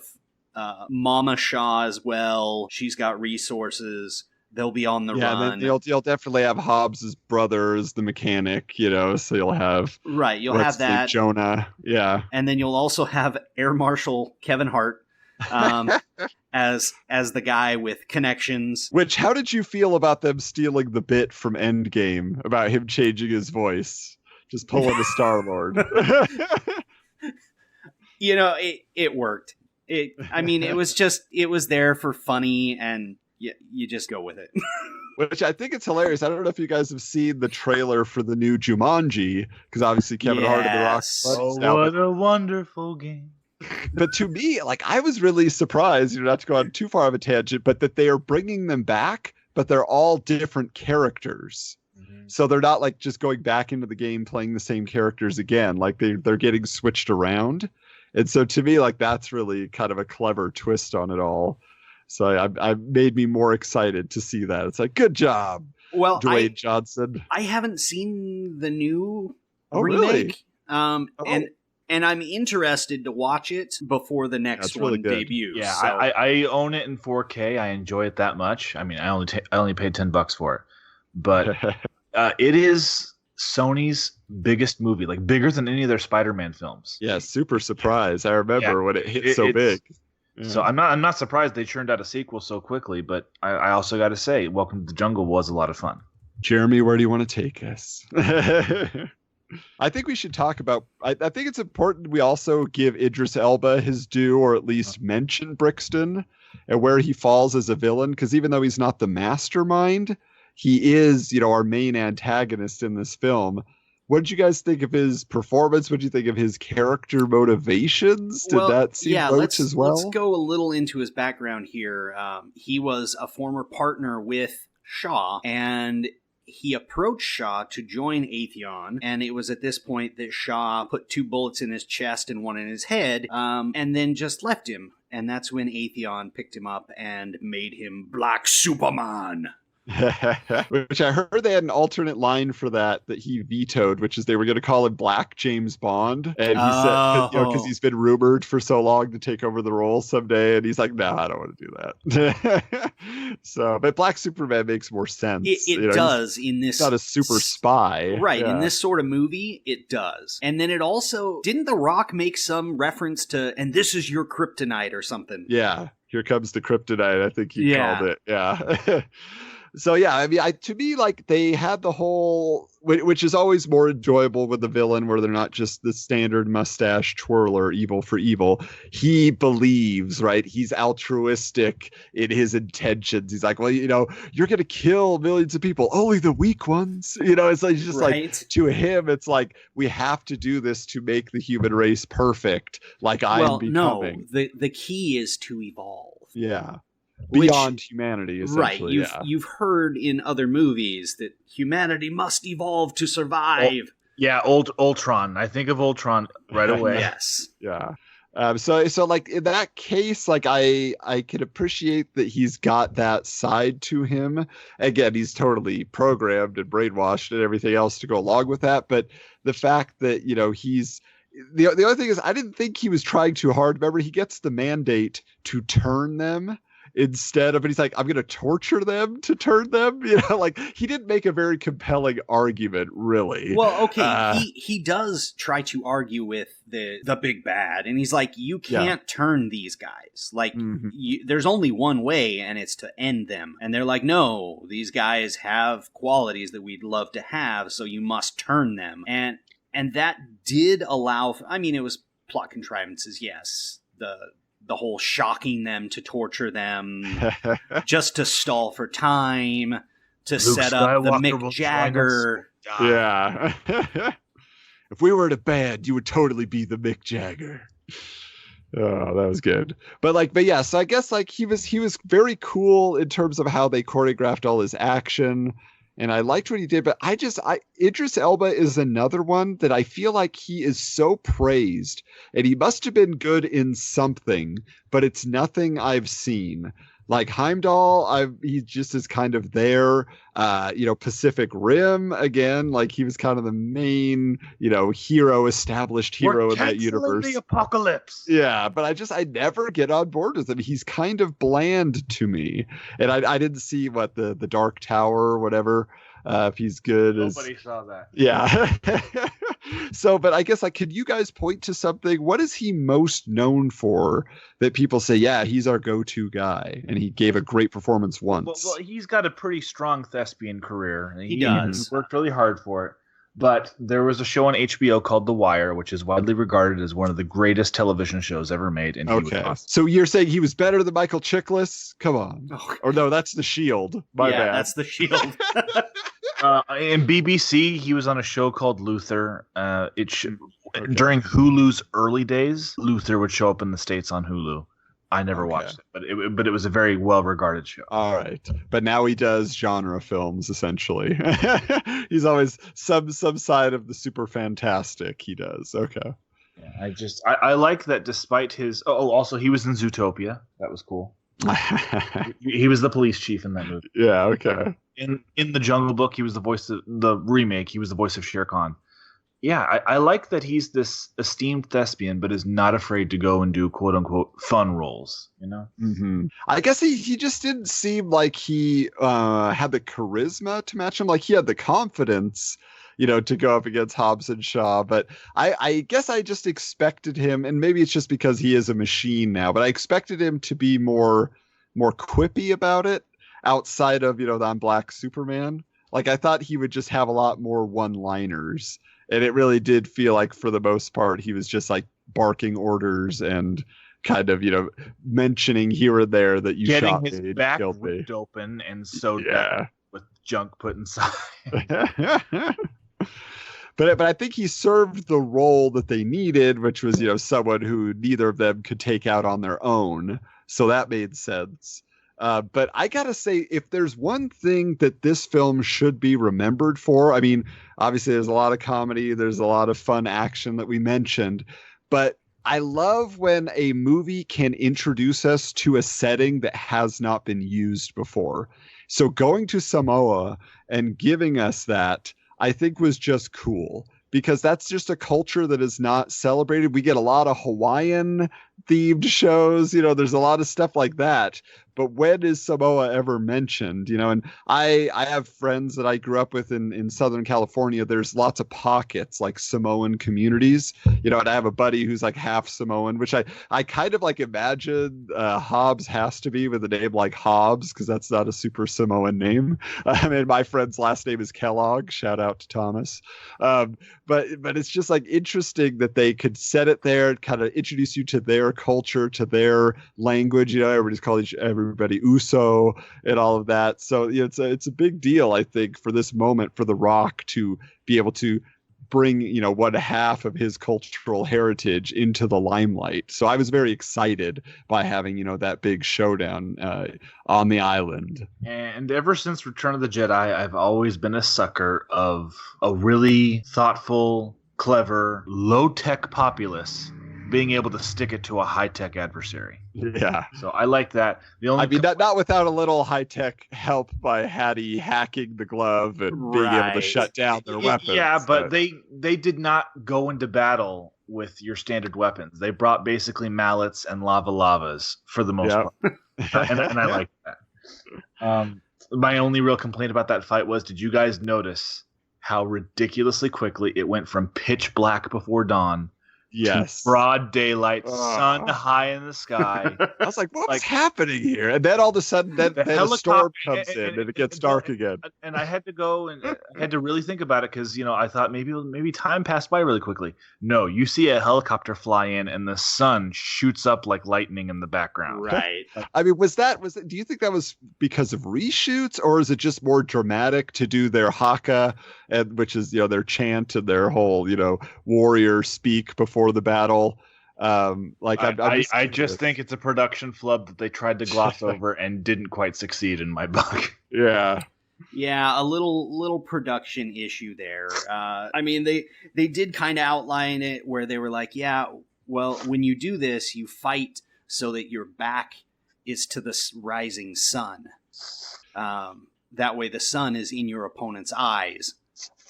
Mama Shaw as well. She's got resources. They'll be on the run. Then you'll definitely have Hobbs' brother as the mechanic, you know, so you'll have... Right, you'll have that. Jonah, yeah. And then you'll also have Air Marshal Kevin Hart as the guy with connections. Which, how did you feel about them stealing the bit from Endgame, about him changing his voice? Just pulling a Star-Lord. You know, it worked. It was there for funny, and you just go with it. Which I think it's hilarious. I don't know if you guys have seen the trailer for the new Jumanji, because obviously Kevin Hart and The Rock. Oh, what a wonderful game. But to me, like, I was really surprised, you know, not to go on too far of a tangent, but that they are bringing them back, but they're all different characters. Mm-hmm. So they're not like just going back into the game playing the same characters again. Like they're getting switched around. And so to me, like, that's really kind of a clever twist on it all. So I made me more excited to see that. It's like, good job, Dwayne Johnson. I haven't seen the new remake. Really? And I'm interested to watch it before the next one debuts. Yeah, so. I own it in 4K. I enjoy it that much. I mean, I only paid $10 for it, but it is Sony's biggest movie, like bigger than any of their Spider-Man films. Yeah, super surprised. I remember when it hit so big. Yeah. So I'm not surprised they churned out a sequel so quickly, but I also got to say, Welcome to the Jungle was a lot of fun. Jeremy, where do you want to take us? I think we should talk about, I think it's important we also give Idris Elba his due, or at least mention Brixton and where he falls as a villain, because even though he's not the mastermind, he is, you know, our main antagonist in this film. What did you guys think of his performance? What did you think of his character motivations? Did that seem right as well? Let's go a little into his background here. He was a former partner with Shaw, and he approached Shaw to join Atheon, and it was at this point that Shaw put 2 bullets in his chest and 1 in his head, and then just left him. And that's when Atheon picked him up and made him Black Superman. Which I heard they had an alternate line for that he vetoed, which is they were going to call him Black James Bond, and he said, because he's been rumored for so long to take over the role someday, and he's like, no, I don't want to do that. So, but Black Superman makes more sense. It does in this. He's not a super spy, right? Yeah. In this sort of movie, it does, and then it also didn't The Rock make some reference to, and this is your kryptonite or something? Yeah, here comes the kryptonite. I think he called it. Yeah. So yeah, I mean, to me, like, they had the whole, which is always more enjoyable with the villain, where they're not just the standard mustache twirler, evil for evil. He believes, right? He's altruistic in his intentions. He's like, well, you know, you're going to kill millions of people, only the weak ones. You know, it's like, just like, to him, it's like, we have to do this to make the human race perfect, like I'm becoming. No, the key is to evolve. Yeah. Beyond humanity, essentially. Right. You've heard in other movies that humanity must evolve to survive. Ultron. I think of Ultron right away. Yes. Yeah. So like in that case, like I can appreciate that he's got that side to him. Again, he's totally programmed and brainwashed and everything else to go along with that. But the fact that, you know, he's the other thing is, I didn't think he was trying too hard. Remember, he gets the mandate to turn them instead of, and he's like, I'm going to torture them to turn them. You know, like he didn't make a very compelling argument, really. Well, okay, he does try to argue with the big bad, and he's like, you can't turn these guys. Like, there's only one way, and it's to end them. And they're like, no, these guys have qualities that we'd love to have, so you must turn them. And that did allow, I mean, it was plot contrivances, yes. The whole shocking them to torture them, just to stall for time, to set up the Mick Jagger. Yeah. If we were in a band, you would totally be the Mick Jagger. Oh, that was good. But yeah, so I guess like he was very cool in terms of how they choreographed all his action. And I liked what he did, but Idris Elba is another one that I feel like he is so praised, and he must have been good in something, but it's nothing I've seen. Like Heimdall, he just is kind of there. Pacific Rim, again, like he was kind of the main, established hero in that universe. The apocalypse. Yeah, but I never get on board with him. He's kind of bland to me. And I didn't see the Dark Tower or whatever. If he's good. Nobody saw that. Yeah. So, but I guess could you guys point to something? What is he most known for that people say, yeah, he's our go-to guy, and he gave a great performance once? Well, he's got a pretty strong thespian career. He does. He worked really hard for it. But there was a show on HBO called The Wire, which is widely regarded as one of the greatest television shows ever made. And okay. So you're saying he was better than Michael Chiklis? Come on. Oh. Or no, that's The Shield. My bad. That's The Shield. In BBC, he was on a show called Luther. During Hulu's early days, Luther would show up in the States on Hulu. I never watched it, but it was a very well-regarded show. All right, but now he does genre films essentially. He's always some side of the super fantastic. He does. Okay. Yeah, I like that despite his. Also he was in Zootopia. That was cool. He was the police chief in that movie. Yeah. Okay. In the Jungle Book, he was the voice of the remake. He was the voice of Shere Khan. Yeah, I like that he's this esteemed thespian, but is not afraid to go and do quote unquote fun roles. Mm-hmm. I guess he just didn't seem like he had the charisma to match him. Like he had the confidence, to go up against Hobbs and Shaw. But I guess I just expected him, and maybe it's just because he is a machine now, but I expected him to be more quippy about it outside of, the I'm Black Superman. Like I thought he would just have a lot more one-liners. And it really did feel like, for the most part, he was just like barking orders and kind of, mentioning here and there that you getting shot me, his back killed me. ripped open and sewed back with junk put inside. But I think he served the role that they needed, which was, someone who neither of them could take out on their own. So that made sense. But I gotta say, if there's one thing that this film should be remembered for, I mean, obviously there's a lot of comedy, there's a lot of fun action that we mentioned, but I love when a movie can introduce us to a setting that has not been used before. So going to Samoa and giving us that, I think was just cool. Because that's just a culture that is not celebrated. We get a lot of Hawaiian themed shows, there's a lot of stuff like that. But when is Samoa ever mentioned? And I have friends that I grew up with in Southern California. There's lots of pockets like Samoan communities, and I have a buddy who's like half Samoan, which I kind of like imagine Hobbs has to be with a name like Hobbs, because that's not a super Samoan name. I mean, my friend's last name is Kellogg. Shout out to Thomas. But it's just like interesting that they could set it there and kind of introduce you to their culture, to their language. Everybody's calling everybody Uso and all of that. So it's a big deal, I think, for this moment for The Rock to be able to bring one half of his cultural heritage into the limelight. So I was very excited by having that big showdown on the island. And ever since Return of the Jedi, I've always been a sucker of a really thoughtful, clever, low-tech populace being able to stick it to a high-tech adversary. Yeah. So I like that. Not without a little high-tech help by Hattie hacking the glove and being able to shut down their weapons. Yeah, but they did not go into battle with your standard weapons. They brought basically mallets and lavas for the most part, and I like that. My only real complaint about that fight was, did you guys notice how ridiculously quickly it went from pitch black before dawn to broad daylight, sun high in the sky? I was like, what's happening here? And then all of a sudden, then a storm comes in and it gets dark again. And I had to go and I had to really think about it because, I thought maybe time passed by really quickly. No, you see a helicopter fly in and the sun shoots up like lightning in the background. Right. I mean, was that, do you think that was because of reshoots, or is it just more dramatic to do their haka, which is, their chant and their whole, warrior speak before the battle? I just think it's a production flub that they tried to gloss over and didn't quite succeed in my book. Yeah, a little production issue there. I mean, they did kind of outline it where they were like, well, when you do this, you fight so that your back is to the rising sun. That way, the sun is in your opponent's eyes.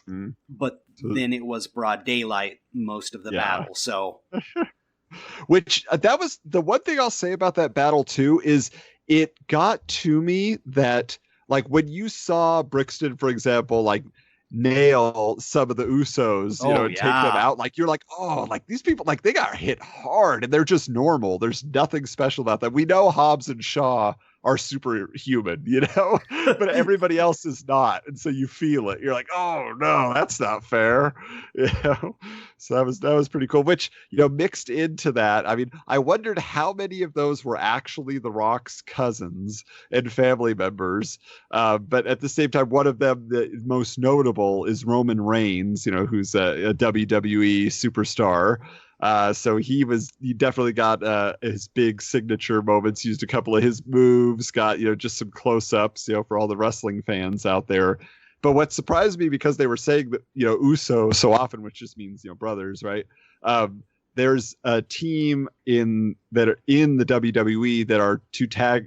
Mm. But then it was broad daylight most of the battle, so. Which that was the one thing I'll say about that battle too, is it got to me that, like, when you saw Brixton, for example, like nail some of the Usos, and take them out, like, you're like, oh, like these people, like, they got hit hard and they're just normal. There's nothing special about them. We know Hobbs and Shaw are superhuman, but everybody else is not. And so you feel it. You're like, oh no, that's not fair. So that was pretty cool, which, mixed into that. I mean, I wondered how many of those were actually The Rock's cousins and family members. But at the same time, one of them, the most notable, is Roman Reigns, who's a WWE superstar. So he definitely got his big signature moments, used a couple of his moves, got, just some close-ups, for all the wrestling fans out there. But what surprised me, because they were saying that, Uso so often, which just means, brothers, right? There's a team that are in the WWE that are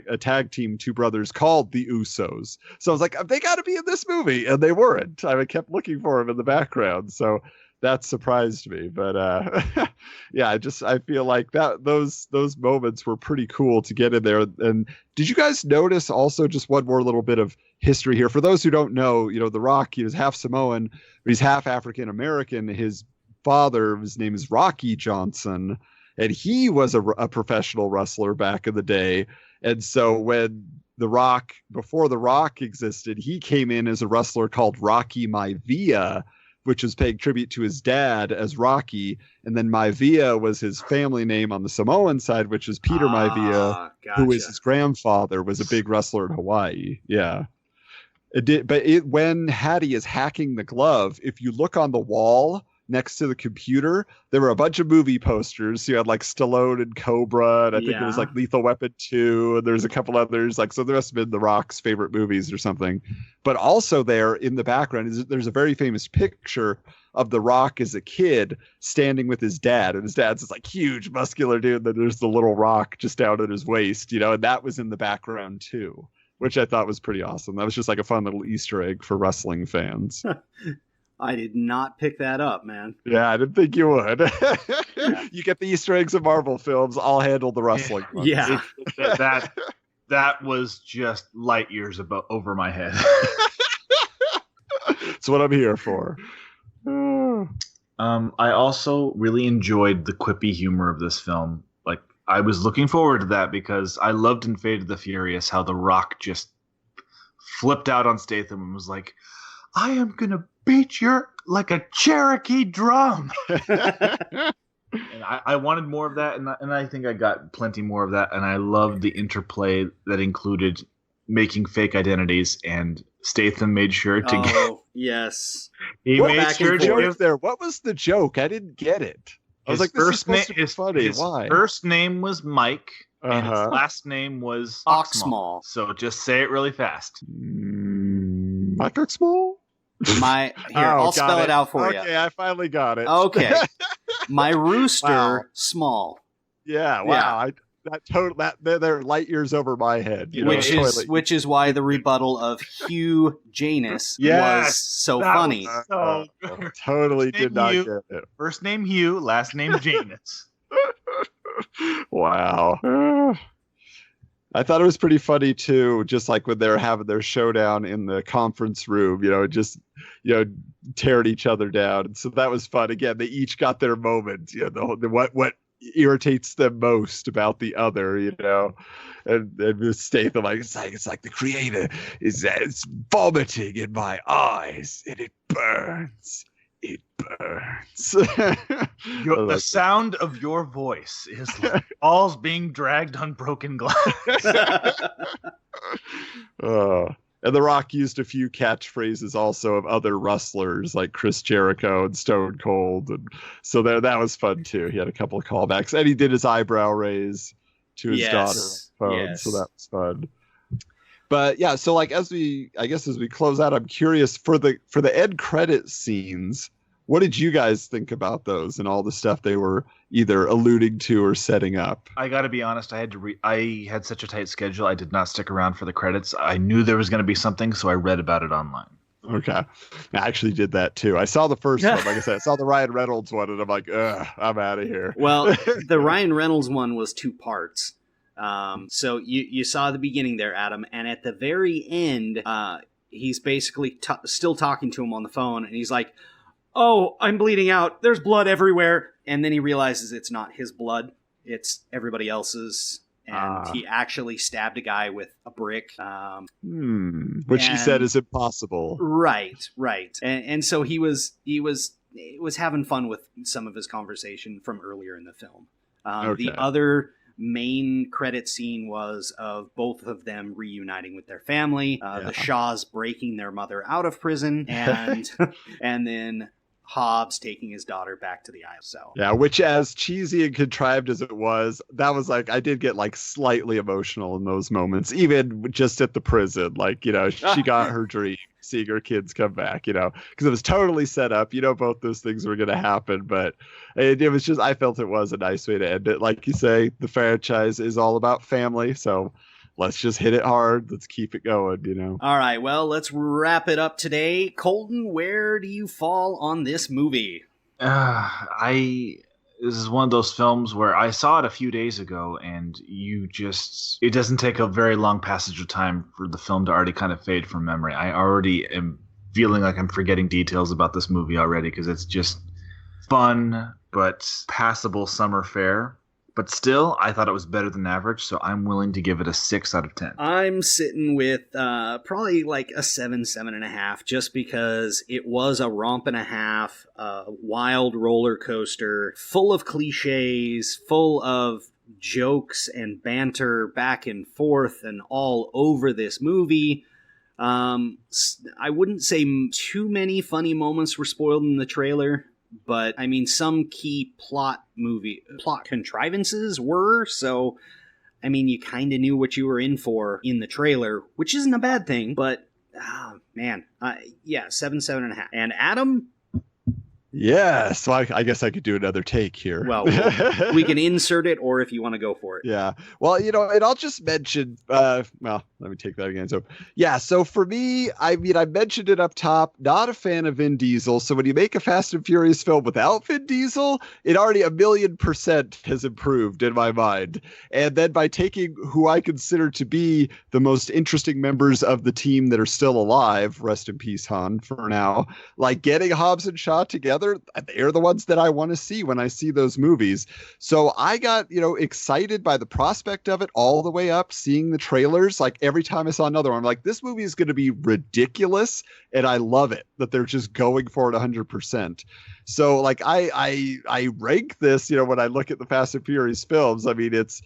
a tag team, two brothers called the Usos. So I was like, they got to be in this movie, and they weren't. I kept looking for them in the background. So that surprised me, but I feel like those moments were pretty cool to get in there. And did you guys notice also, just one more little bit of history here for those who don't know? The Rock, he was half Samoan, but he's half African American. His father, his name is Rocky Johnson, and he was a professional wrestler back in the day. And so when before The Rock existed, he came in as a wrestler called Rocky Maivia, which was paying tribute to his dad as Rocky. And then Maivia was his family name on the Samoan side, which was Peter Maivia, gotcha. Who is his grandfather, was a big wrestler in Hawaii. Yeah. When Hattie is hacking the glove, if you look on the wall next to the computer, there were a bunch of movie posters. You had like Stallone and Cobra, and I think it was like Lethal Weapon 2, and there's a couple others. Like, so there must have been The Rock's favorite movies or something. But also there in the background there's a very famous picture of The Rock as a kid standing with his dad, and his dad's this like huge muscular dude. Then there's the little Rock just down at his waist, and that was in the background too, which I thought was pretty awesome. That was just like a fun little Easter egg for wrestling fans. I did not pick that up, man. Yeah, I didn't think you would. You get the Easter eggs of Marvel films. I'll handle the wrestling ones. Yeah. that was just light years over my head. That's what I'm here for. I also really enjoyed the quippy humor of this film. Like, I was looking forward to that because I loved in Fate of the Furious how The Rock just flipped out on Statham and was like, I am going to beat your like a Cherokee drum. And I wanted more of that, and I think I got plenty more of that. And I loved the interplay that included making fake identities, and Statham made sure to get. Yes, he made sure to give there. What was the joke? I didn't get it. I was like, this is supposed to be funny. Why? His first name was Mike, and his last name was Oxmall. So just say it really fast. Mike Oxmall? I'll spell it out for you. Okay, I finally got it. Okay. My rooster, Small. Yeah, wow. they're light years over my head. Which is why the rebuttal of Hugh Janus was so funny. Totally did not get it. First name Hugh, last name Janus. Wow. I thought it was pretty funny too, just like when they're having their showdown in the conference room, tearing each other down. And so that was fun. Again, they each got their moment, what irritates them most about the other, and with Statham, it's like the creator it's vomiting in my eyes and it burns. It burns. The sound of your voice is like balls being dragged on broken glass. And The Rock used a few catchphrases also of other wrestlers like Chris Jericho and Stone Cold, and so that was fun too. He had a couple of callbacks, and he did his eyebrow raise to his daughter on the phone, so that was fun. But yeah, so like as we close out, I'm curious for the end credit scenes, what did you guys think about those and all the stuff they were either alluding to or setting up? I got to be honest, I had such a tight schedule, I did not stick around for the credits. I knew there was going to be something, so I read about it online. Okay. I actually did that too. I saw the first one, like I said, I saw the Ryan Reynolds one, and I'm like, I'm out of here. Well, the Ryan Reynolds one was 2 parts. So you saw the beginning there, Adam, and at the very end, he's basically still talking to him on the phone, and he's like, "Oh, I'm bleeding out. There's blood everywhere." And then he realizes it's not his blood, it's everybody else's. And he actually stabbed a guy with a brick. Which he said is impossible. Right. And so he was having fun with some of his conversation from earlier in the film. The other main credit scene was of both of them reuniting with their family, the Shaws breaking their mother out of prison, and and then Hobbs taking his daughter back to the island. So yeah, which, as cheesy and contrived as it was, that was like, I did get like slightly emotional in those moments, even just at the prison. Like, she got her dream, seeing her kids come back, because it was totally set up. Both those things were going to happen, but it was just, I felt it was a nice way to end it. Like you say, the franchise is all about family, so let's just hit it hard. Let's keep it going, All right, well, let's wrap it up today. Colton, where do you fall on this movie? This is one of those films where I saw it a few days ago, and it doesn't take a very long passage of time for the film to already kind of fade from memory. I already am feeling like I'm forgetting details about this movie already, because it's just fun but passable summer fare. But still, I thought it was better than average, so I'm willing to give it a 6 out of 10. I'm sitting with probably like a 7.5, just because it was a romp and a half, a wild roller coaster, full of cliches, full of jokes and banter back and forth and all over this movie. I wouldn't say too many funny moments were spoiled in the trailer, but I mean, some key plot contrivances were, so I mean, you kind of knew what you were in for in the trailer, which isn't a bad thing, but man, 7.5. And Adam? Yeah, so I guess I could do another take here. Well, we can insert it, or if you want to go for it. Yeah. Well, and I'll just mention, let me take that again. So, yeah, so for me, I mean, I mentioned it up top, not a fan of Vin Diesel. So when you make a Fast and Furious film without Vin Diesel, it already 1,000,000% has improved in my mind. And then by taking who I consider to be the most interesting members of the team that are still alive, rest in peace, Han, for now, like getting Hobbs and Shaw together, they're the ones that I want to see when I see those movies. So I got, excited by the prospect of it all the way up, seeing the trailers. Like every time I saw another one, I'm like, this movie is going to be ridiculous. And I love it that they're just going for it 100%. So like I rank this, when I look at the Fast and Furious films, I mean, it's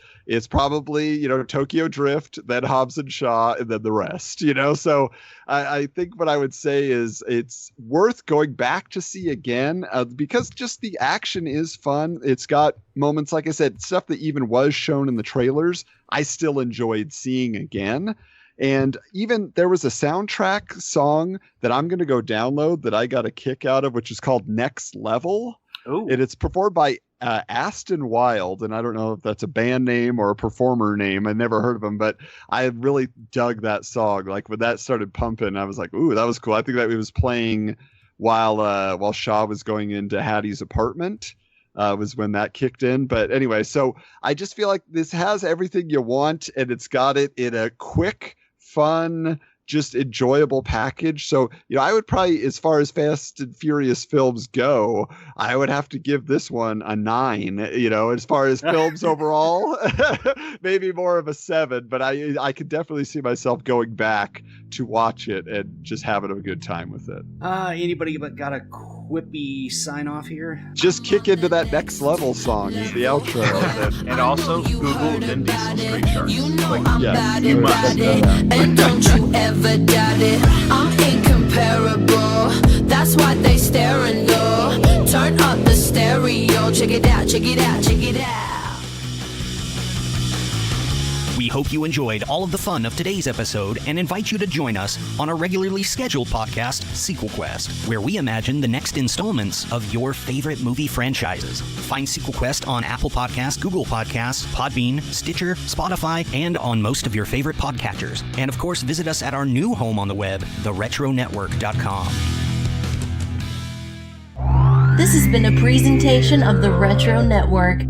probably, Tokyo Drift, then Hobbs and Shaw, and then the rest, So I think what I would say is it's worth going back to see again, because just the action is fun. It's got moments, like I said, stuff that even was shown in the trailers, I still enjoyed seeing again. And even there was a soundtrack song that I'm going to go download that I got a kick out of, which is called Next Level. Ooh. And it's performed by Aston Wild, and I don't know if that's a band name or a performer name. I never heard of him, but I really dug that song. Like when that started pumping, I was like, "Ooh, that was cool." I think that it was playing while Shaw was going into Hattie's apartment. Was when that kicked in. But anyway, so I just feel like this has everything you want, and it's got it in a quick, fun, just enjoyable package. So, I would probably, as far as Fast and Furious films go, I would have to give this one a 9, as far as films overall, maybe more of a 7, but I could definitely see myself going back to watch it and just having a good time with it. Anybody got a quippy sign off here? Just kick into that Next Level song is the outro. And also Google Vin Diesel Street Sharks. Yes, you must. And don't you ever doubt it, I'm incomparable. That's why they stare and do. Turn up the stereo, check it out, check it out, check it out. We hope you enjoyed all of the fun of today's episode and invite you to join us on our regularly scheduled podcast, SequelQuest, where we imagine the next installments of your favorite movie franchises. Find SequelQuest on Apple Podcasts, Google Podcasts, Podbean, Stitcher, Spotify, and on most of your favorite podcatchers. And of course, visit us at our new home on the web, theretronetwork.com. This has been a presentation of the Retro Network.